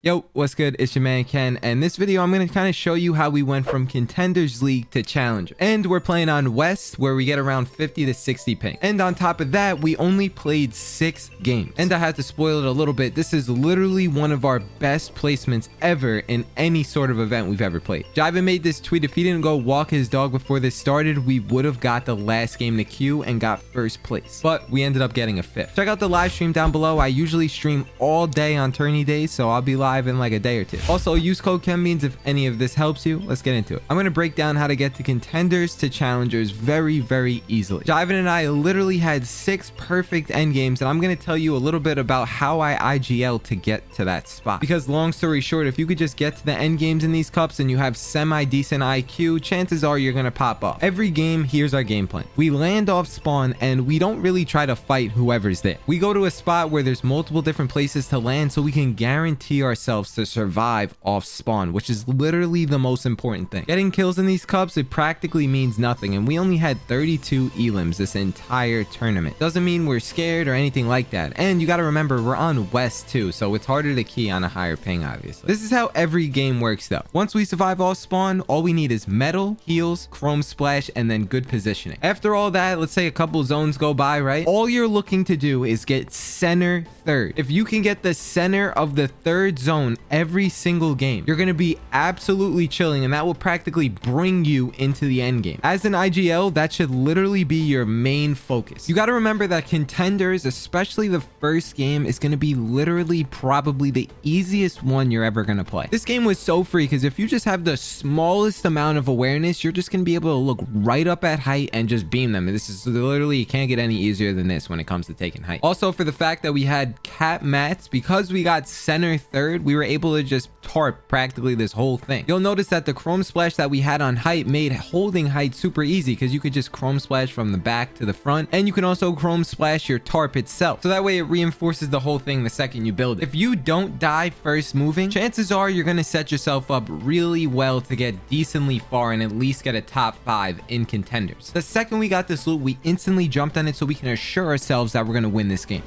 Yo, what's good? It's your man Ken, and in this video I'm going to kind of show you how we went from Contenders League to Challenger. And we're playing on West, where we get around 50 to 60 ping. And on top of that, we only played 6 games. And I had to spoil it a little bit. This is literally one of our best placements ever in any sort of event we've ever played. Jivan made this tweet: if he didn't go walk his dog before this started, we would have got the last game to queue and got first place. But we ended up getting a 5th. Check out the live stream down below. I usually stream all day on tourney days, so I'll be live in like a day or two. Also, use code KenBeans if any of this helps you. Let's get into it. I'm going to break down how to get to Contenders to Challengers very easily. Jivan and I literally had 6 perfect end games, and I'm going to tell you a little bit about how I IGL to get to that spot. Because long story short, if you could just get to the end games in these cups and you have semi-decent IQ, chances are you're going to pop off. Every game, here's our game plan. We land off spawn and we don't really try to fight whoever's there. We go to a spot where there's multiple different places to land so we can guarantee ourselves to survive off spawn, which is literally the most important thing. Getting kills in these cups, it practically means nothing, and we only had 32 elims this entire tournament. Doesn't mean we're scared or anything like that. And you got to remember, we're on West too, so it's harder to key on a higher ping, obviously. This is how every game works though. Once we survive off spawn, all we need is metal, heals, chrome splash, and then good positioning. After all that, let's say a couple zones go by, right? All you're looking to do is get center third. If you can get the center of the third zone every single game, you're going to be absolutely chilling, and that will practically bring you into the end game. As an IGL, that should literally be your main focus. You got to remember that Contenders, especially the first game, is going to be literally probably the easiest one you're ever going to play. This game was so free because if you just have the smallest amount of awareness, you're just going to be able to look right up at height and just beam them. This is literally, you can't get any easier than this when it comes to taking height. Also, for the fact that we had cap mats, because we got center third, we were able to just tarp practically this whole thing. You'll notice that the chrome splash that we had on height made holding height super easy because you could just chrome splash from the back to the front, and you can also chrome splash your tarp itself, so that way it reinforces the whole thing the second you build it. If you don't die first moving, chances are you're going to set yourself up really well to get decently far and at least get a top 5 in Contenders. The second we got this loot, we instantly jumped on it so we can assure ourselves that we're going to win this game.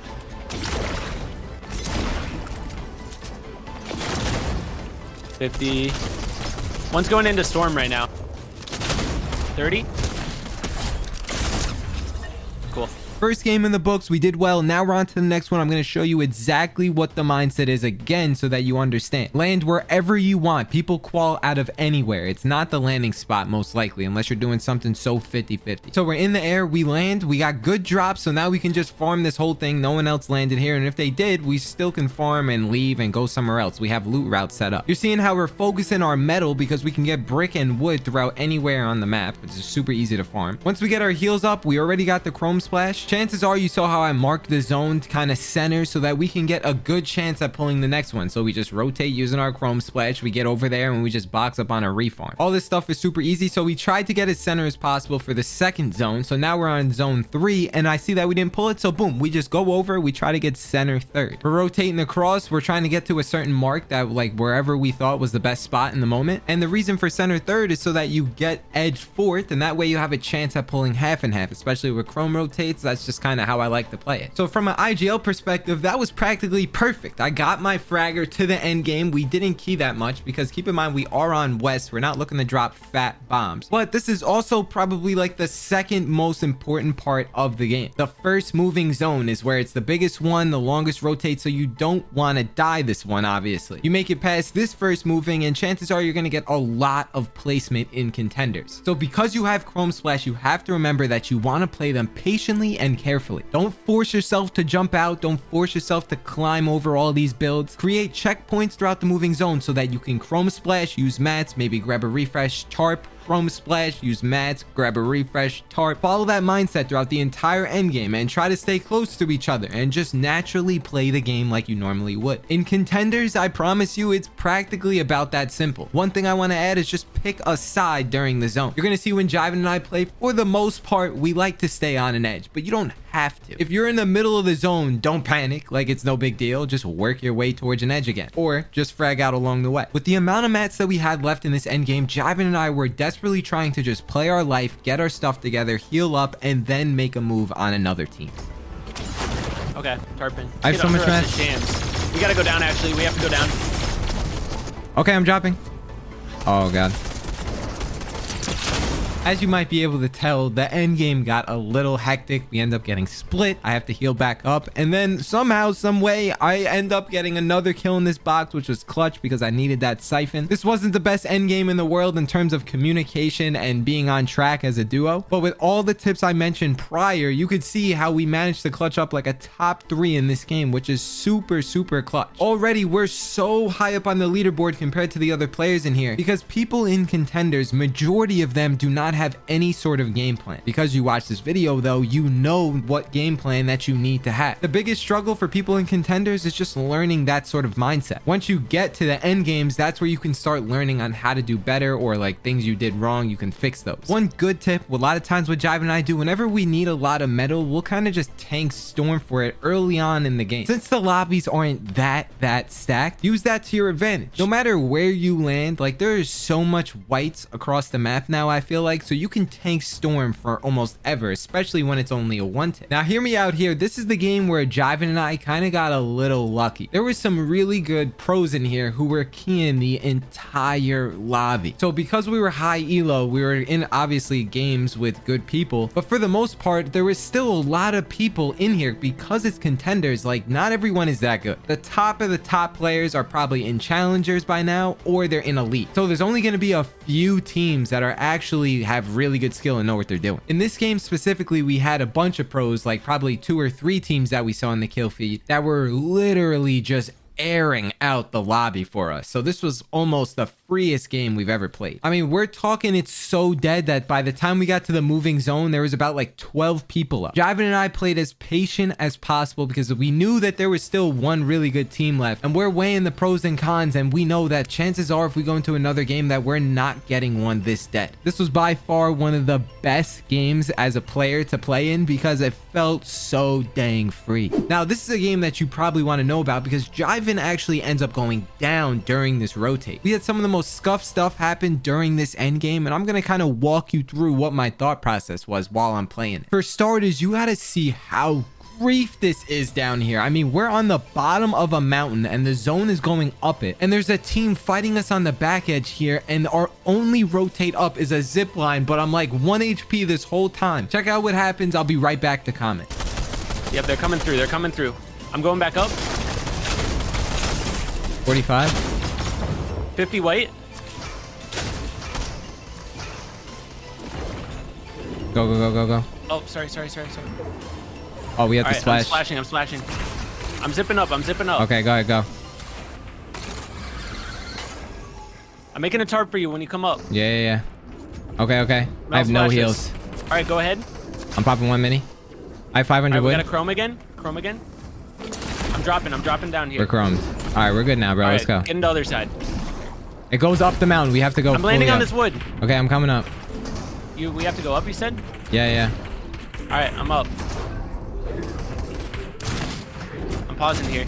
One's going into storm right now. 30. Cool. First game in the books, we did well. Now we're on to the next one. I'm going to show you exactly what the mindset is again so that you understand. Land wherever you want. People qual out of anywhere. It's not the landing spot most likely, unless you're doing something so 50-50. So we're in the air, we land, we got good drops, so now we can just farm this whole thing. No one else landed here, and if they did, we still can farm and leave and go somewhere else. We have loot routes set up. You're seeing how we're focusing our metal because we can get brick and wood throughout anywhere on the map, which is super easy to farm. Once we get our heals up, we already got the chrome splash. Chances are you saw how I marked the zone to kind of center so that we can get a good chance at pulling the next one. So we just rotate using our chrome splash. We get over there and we just box up on a refarm. All this stuff is super easy. So we tried to get as center as possible for the second zone. So now we're on zone 3 and I see that we didn't pull it. So boom, we just go over. We try to get center third. We're rotating across. We're trying to get to a certain mark that like wherever we thought was the best spot in the moment. And the reason for center third is so that you get edge fourth, and that way you have a chance at pulling half and half, especially with chrome rotates. That's just kind of how I like to play it. So from an IGL perspective, that was practically perfect. I got my fragger to the end game. We didn't key that much because keep in mind we are on West. We're not looking to drop fat bombs. But this is also probably like the second most important part of the game. The first moving zone is where it's the biggest one, the longest rotate, so you don't want to die this one, obviously. You make it past this first moving and chances are you're going to get a lot of placement in Contenders. So because you have chrome splash, you have to remember that you want to play them patiently and carefully. Don't force yourself to jump out. Don't force yourself to climb over all these builds. Create checkpoints throughout the moving zone so that you can chrome splash, use mats, maybe grab a refresh, tarp, chrome splash, use mats, grab a refresh, tarp. Follow that mindset throughout the entire endgame and try to stay close to each other and just naturally play the game like you normally would. In Contenders, I promise you it's practically about that simple. One thing I want to add is just pick a side during the zone. You're going to see when Jivan and I play, for the most part, we like to stay on an edge, but you don't have to. If you're in the middle of the zone, don't panic, like it's no big deal. Just work your way towards an edge again, or just frag out along the way. With the amount of mats that we had left in this endgame, Jivan and I were desperately trying to just play our life, get our stuff together, heal up, and then make a move on another team. Okay, tarping. I have so much mats. We gotta go down, actually. We have to go down. Okay, I'm dropping. Oh, God. As you might be able to tell, the end game got a little hectic. We end up getting split. I have to heal back up. And then somehow, some way, I end up getting another kill in this box, which was clutch because I needed that siphon. This wasn't the best end game in the world in terms of communication and being on track as a duo. But with all the tips I mentioned prior, you could see how we managed to clutch up like a top 3 in this game, which is super, super clutch. Already, we're so high up on the leaderboard compared to the other players in here because people in contenders, majority of them do not have any sort of game plan. Because you watch this video though, you know what game plan that you need to have. The biggest struggle for people in contenders is just learning that sort of mindset. Once you get to the end games, that's where you can start learning on how to do better, or like things you did wrong, you can fix those. One good tip, a lot of times what Jivan and I do, whenever we need a lot of metal, we'll kind of just tank storm for it early on in the game. Since the lobbies aren't that stacked, use that to your advantage. No matter where you land, like there is so much whites across the map now, I feel like, so you can tank storm for almost ever, especially when it's only a 1-tip. Now hear me out here. This is the game where Jivan and I kind of got a little lucky. There was some really good pros in here who were keying the entire lobby. So because we were high elo, we were in obviously games with good people, but for the most part, there was still a lot of people in here because it's contenders. Like not everyone is that good. The top of the top players are probably in challengers by now, or they're in elite. So there's only going to be a few teams that are actually have really good skill and know what they're doing. In this game specifically, we had a bunch of pros, like probably 2 or 3 teams that we saw in the kill feed that were literally just airing out the lobby for us. So this was almost the freest game we've ever played. I mean, we're talking it's so dead that by the time we got to the moving zone, there was about like 12 people up. Jivan and I played as patient as possible because we knew that there was still one really good team left, and we're weighing the pros and cons, and we know that chances are if we go into another game that we're not getting one this dead. This was by far one of the best games as a player to play in because it felt so dang free. Now, this is a game that you probably want to know about because Jivan actually ends up going down during this rotate. We had some of the most scuffed stuff happen during this end game, and I'm gonna kind of walk you through what my thought process was while I'm playing it. For starters, you gotta see how grief this is down here. I mean, we're on the bottom of a mountain and the zone is going up it, and there's a team fighting us on the back edge here, and our only rotate up is a zip line, but I'm like 1 HP this whole time. Check out what happens. I'll be right back to comment. Yep, they're coming through. They're coming through. I'm going back up. 45. 50 white. Go. Oh, sorry. Oh, we have to All splash. I'm splashing. I'm zipping up. Okay, go ahead, go. I'm making a tarp for you when you come up. Yeah. Okay. I have no heals. All right, go ahead. I'm popping 1 mini. I have 500 All right, we wood. got a chrome again. I'm dropping down here. We're chromed. All right, we're good now, bro. All Let's right, go. Get on the other side. It goes up the mountain. We have to go. I'm landing fully on up. this wood. Okay, I'm coming up. We have to go up, you said? Yeah. All right, I'm up. I'm pausing here.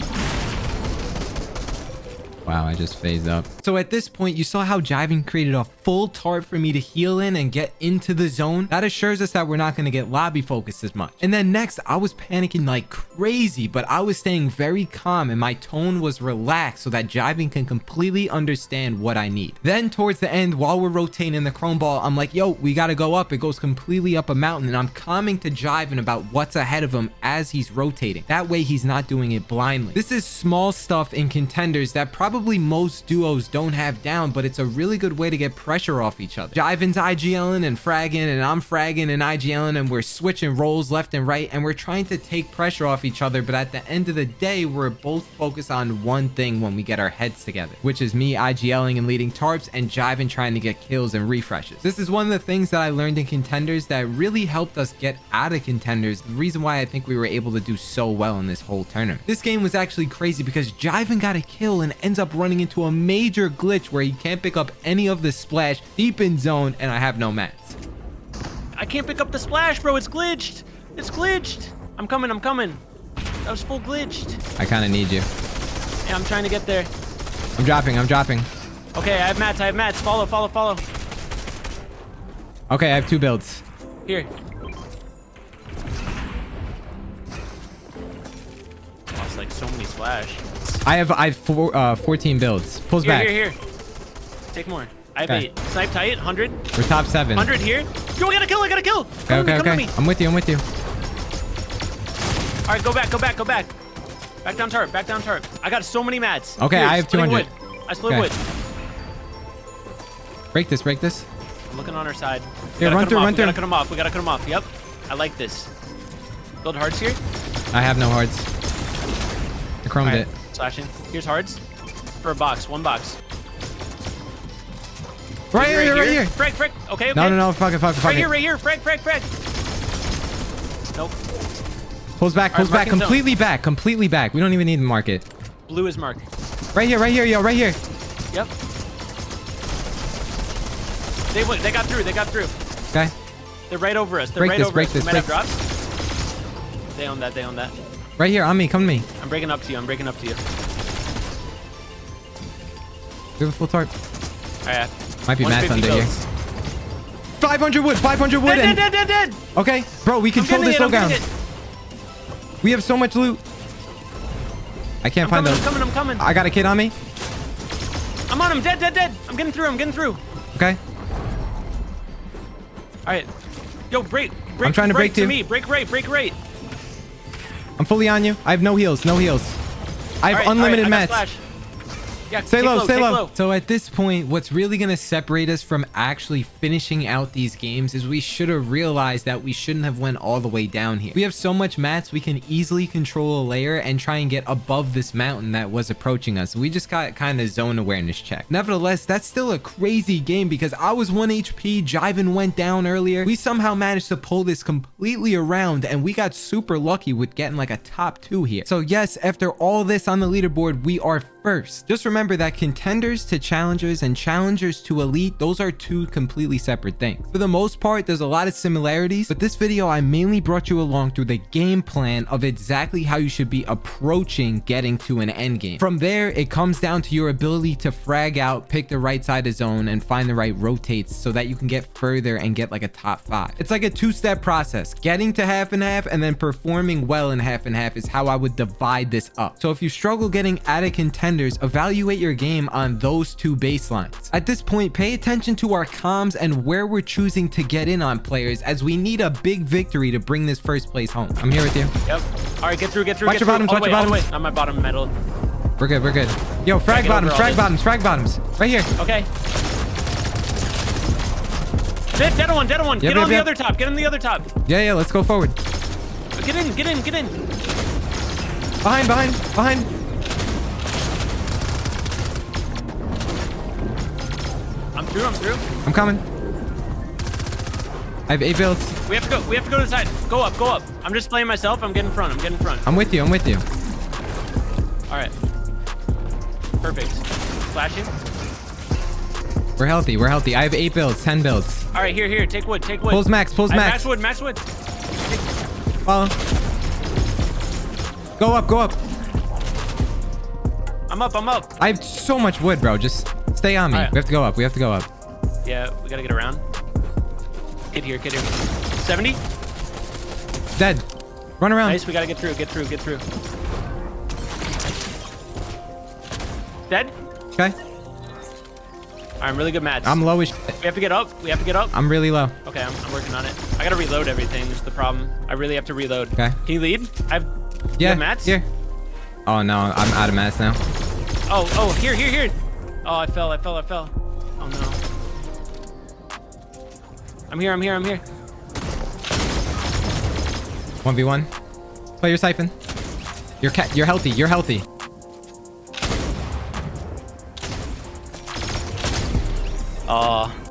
Wow, I just phased up. So at this point, you saw how Jivan created a full tarp for me to heal in and get into the zone. That assures us that we're not going to get lobby focused as much. And then next, I was panicking like crazy, but I was staying very calm and my tone was relaxed so that Jivan can completely understand what I need. Then towards the end, while we're rotating the chrome ball, I'm like, yo, we got to go up. It goes completely up a mountain, and I'm calming to Jivan about what's ahead of him as he's rotating. That way he's not doing it blindly. This is small stuff in contenders that probably most duos don't have down, but it's a really good way to get pressure off each other. Jivan's IGLing and fragging, and I'm fragging and IGLing, and we're switching roles left and right, and we're trying to take pressure off each other, but at the end of the day, we're both focused on one thing when we get our heads together, which is me IGLing and leading tarps, and Jivan trying to get kills and refreshes. This is one of the things that I learned in contenders that really helped us get out of contenders, the reason why I think we were able to do so well in this whole tournament. This game was actually crazy because Jivan got a kill and ends up running into a major glitch where he can't pick up any of the splash deep in zone, and I have no mats. I can't pick up the splash, bro. It's glitched. I'm coming. That was full glitched. I kind of need you. Yeah, I'm trying to get there. I'm dropping. Okay, I have mats. Follow. Okay, I have 2 builds. Here. Lost like so many splash. I have 14 builds. Pulls back. Here. Take more. I have Okay. 8. Snipe tight. 100. We're top 7. 100 here. Yo, I got a kill. I got a kill. Okay, okay, okay. I'm with you. I'm with you. All right, go back. Go back. Go back. Back down turret. Back down turret. I got so many mats. Okay, Here, I have splitting 200. Wood. I split Okay. wood. Break this. Break this. I'm looking on our side. Here, run through. Run We gotta through. cut them off. We gotta cut them off. Yep. I like this. Build hearts here. I have no hearts. I chromed All right, it. slashing. Here's hearts. For a box. 1 box. Right here. Right here. Frag, frag. Okay, okay. No, no, no. Fuck it. Fuck it. Fuck Right here, it. right here. Frag, frag, frag. Nope. Pulls back. All Pulls right, back. marking Completely back. Completely back. We don't even need to mark it. Blue is marked. Right here. Right here. Yo. Right here. Yep. They got through. They got through. Okay. They're right over us. They're Break right this, over break us. this, We might have break- drops. They own that. They own that. Right here. On me. Come to me. I'm breaking up to you. I'm breaking up to you. We have a full tarp. All right. Might be mats 150 under here. builds. 500 wood. 500 wood. Dead, and- dead, dead, dead, dead. Okay, bro. We control I'm this getting low it, I'm ground. getting it. We have so much loot. I can't find I'm those. coming, I'm coming. I got a kid on me. I'm on him. Dead, dead, dead. I'm getting through. I'm getting through. Okay. All right. Yo, break. I'm trying to break to too. me. Break right. Break right. I'm fully on you. I have no heals. No heals. I have All right, unlimited all right, I got mats. flash. Yeah, Stay take low, stay take low. So at this point, what's really going to separate us from actually finishing out these games is we should have realized that we shouldn't have went all the way down here. We have so much mats, we can easily control a layer and try and get above this mountain that was approaching us. We just got kind of zone awareness check. Nevertheless, that's still a crazy game because I was 1 HP, Jivan went down earlier. We somehow managed to pull this completely around and we got super lucky with getting like a top 2 here. So yes, after all this on the leaderboard, we are first. Just remember that contenders to challengers and challengers to elite, those are 2 completely separate things. For the most part, there's a lot of similarities, but this video I mainly brought you along through the game plan of exactly how you should be approaching getting to an end game. From there, it comes down to your ability to frag out, pick the right side of zone, and find the right rotates so that you can get further and get like a top 5. It's like a 2-step process. Getting to half and half and then performing well in half and half is how I would divide this up. So if you struggle getting out of contenders, evaluate your game on those 2 baselines. At this point, pay attention to our comms and where we're choosing to get in on players, as we need a big victory to bring this first place home. I'm here with you. Yep. All right, get through, get through, Watch get your through. bottoms, All the watch way, your all the bottoms. way. On my bottom metal. We're good, we're good. Yo, frag get bottoms, over all frag this. bottoms, frag bottoms. Right here. Okay. Dead on one, dead on one. Yep, Get on yep, the yep. other top. Get on the other top. Yeah, let's go forward. Get in, get in, get in. Behind, behind, behind. I'm through, I'm through. I'm coming. I have 8 builds. We have to go to the side. Go up, go up. I'm just playing myself. I'm getting in front. I'm getting in front. I'm with you, I'm with you. All right. Perfect. Flashing. We're healthy, we're healthy. I have 8 builds, 10 builds. All right, here. Take wood, take wood. Pulls max, pulls All right, max. Max wood. Follow. Go up, go up. I'm up. I have so much wood, bro. Just stay on me. All right. We have to go up, we have to go up. Yeah, we gotta get around. Kid here. 70. Dead. Run around. Nice, we gotta get through. Dead? Okay. All right, I'm really good mats. I'm low as shit. We have to get up. I'm really low. Okay, I'm working on it. I gotta reload everything. This is the problem. I really have to reload. Okay. Can you lead? You Yeah, have mats? here. Oh no, I'm out of mats now. Oh, here. Oh, I fell. Oh no. I'm here. 1v1. Play your siphon. You're healthy.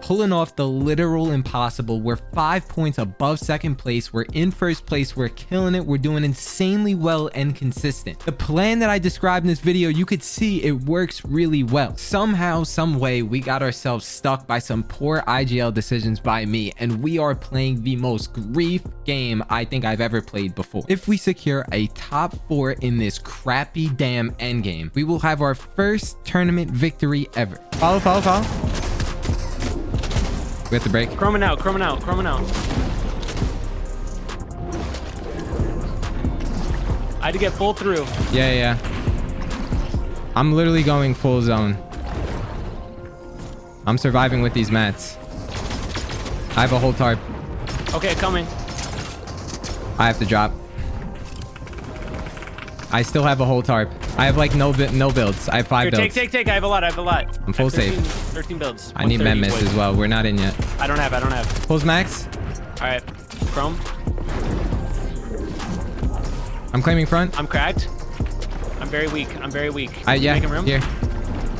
Pulling off the literal impossible. We're 5 points above second place. We're in first place. We're killing it. We're doing insanely well and consistent. The plan that I described in this video, you could see it works really well. Somehow, some way, we got ourselves stuck by some poor IGL decisions by me, and we are playing the most grief game I think I've ever played before. If we secure a top 4 in this crappy damn endgame, we will have our first tournament victory ever. Follow. We have to break. Chroming out. I had to get full through. Yeah. I'm literally going full zone. I'm surviving with these mats. I have a whole tarp. Okay, coming. I have to drop. I still have a whole tarp. I have like no builds. I have 5 builds. Take. I have a lot. I'm full safe. 13 builds. I need Memmis as well. We're not in yet. I don't have. Pulls max. All right. Chrome. I'm claiming front. I'm cracked. I'm very weak. Yeah. Making room? Here.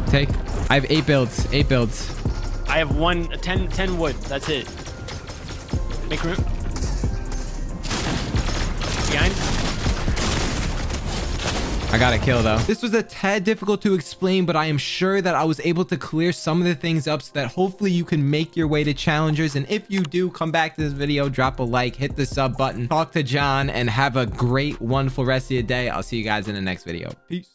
Take. I have 8 builds. I have 10 wood. That's it. Make room. Behind. I got a kill though. This was a tad difficult to explain, but I am sure that I was able to clear some of the things up so that hopefully you can make your way to challengers. And if you do, come back to this video, drop a like, hit the sub button, talk to John, and have a great, wonderful rest of your day. I'll see you guys in the next video. Peace.